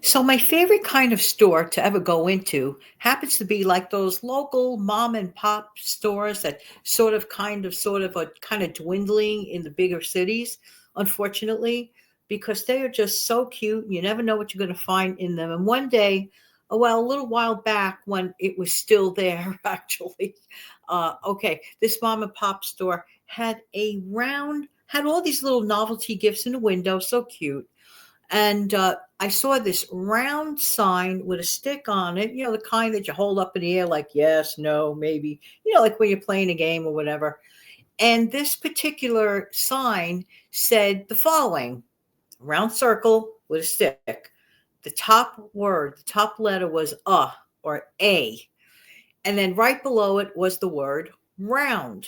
So my favorite kind of store to ever go into happens to be like those local mom and pop stores that sort of are kind of dwindling in the bigger cities, unfortunately, because they are just so cute. You never know what you're going to find in them. And one day, well, a little while back when it was still there, actually, okay, this mom and pop store had all these little novelty gifts in the window, so cute. And I saw this round sign with a stick on it, the kind that you hold up in the air, like yes, no, maybe, like when you're playing a game or whatever. And this particular sign said the following: round circle with a stick. The top letter was or A. And then right below it was the word round,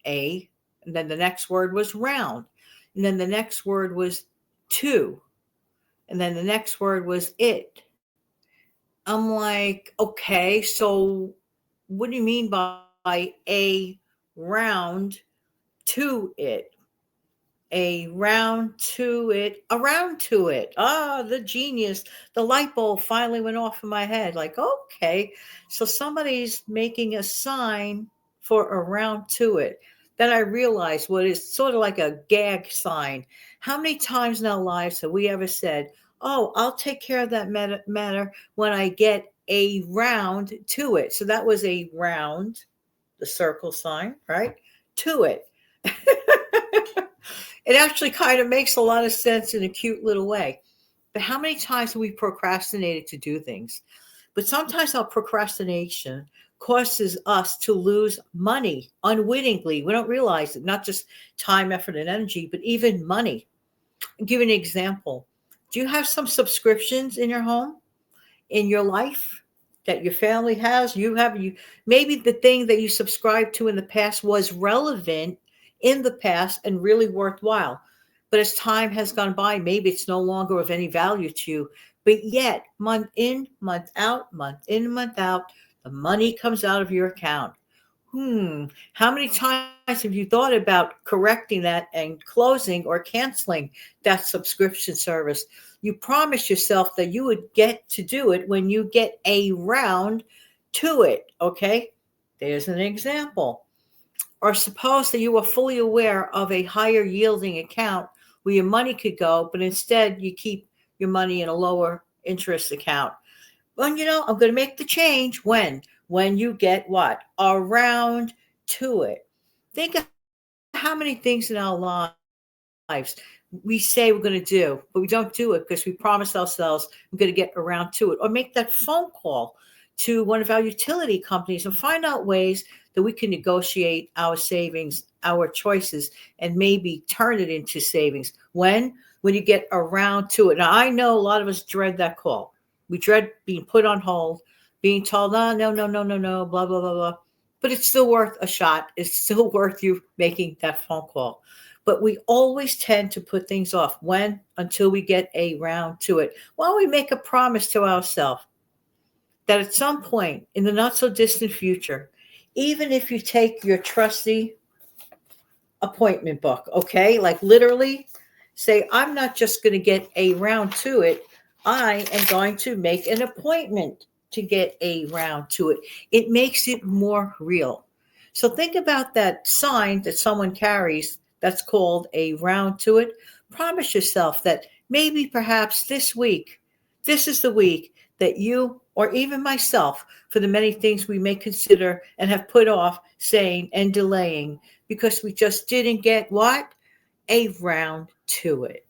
A. And then the next word was round. And then the next word was two. And then the next word was it. I'm like, okay, so what do you mean by a round to it? A round to it, around to it. Ah, the genius. The light bulb finally went off in my head. Like, okay, so somebody's making a sign for around to it. Then I realized what is sort of like a gag sign. How many times in our lives have we ever said, oh, I'll take care of that matter when I get a round to it? So that was a round, the circle sign, right? To it. It actually kind of makes a lot of sense in a cute little way. But how many times have we procrastinated to do things? But sometimes our procrastination causes us to lose money unwittingly. We don't realize it, not just time, effort, and energy, but even money. I'll give you an example. Do you have some subscriptions in your home, in your life, that your family has? You maybe the thing that you subscribed to in the past was relevant in the past and really worthwhile. But as time has gone by, maybe it's no longer of any value to you. But yet, month in, month out, month in, month out, the money comes out of your account. How many times have you thought about correcting that and closing or canceling that subscription service? You promised yourself that you would get to do it when you get around to it. Okay, there's an example. Or suppose that you were fully aware of a higher yielding account where your money could go, but instead you keep your money in a lower interest account. Well, I'm going to make the change when you get what? Around to it. Think of how many things in our lives we say we're going to do, but we don't do it because we promised ourselves we're going to get around to it. Or make that phone call to one of our utility companies and find out ways that we can negotiate our savings, our choices, and maybe turn it into savings. When you get around to it. Now, I know a lot of us dread that call. We dread being put on hold, being told, no, no, no, no, no, no, blah, blah, blah, blah. But it's still worth a shot. It's still worth you making that phone call. But we always tend to put things off. Until we get around to it. Why don't we make a promise to ourselves that at some point in the not so distant future, even if you take your trusty appointment book, okay, like literally say, I'm not just going to get around to it. I am going to make an appointment to get around to it. It makes it more real. So think about that sign that someone carries that's called a round to it. Promise yourself that maybe perhaps this week, this is the week that you or even myself, for the many things we may consider and have put off saying and delaying because we just didn't get what? A round to it.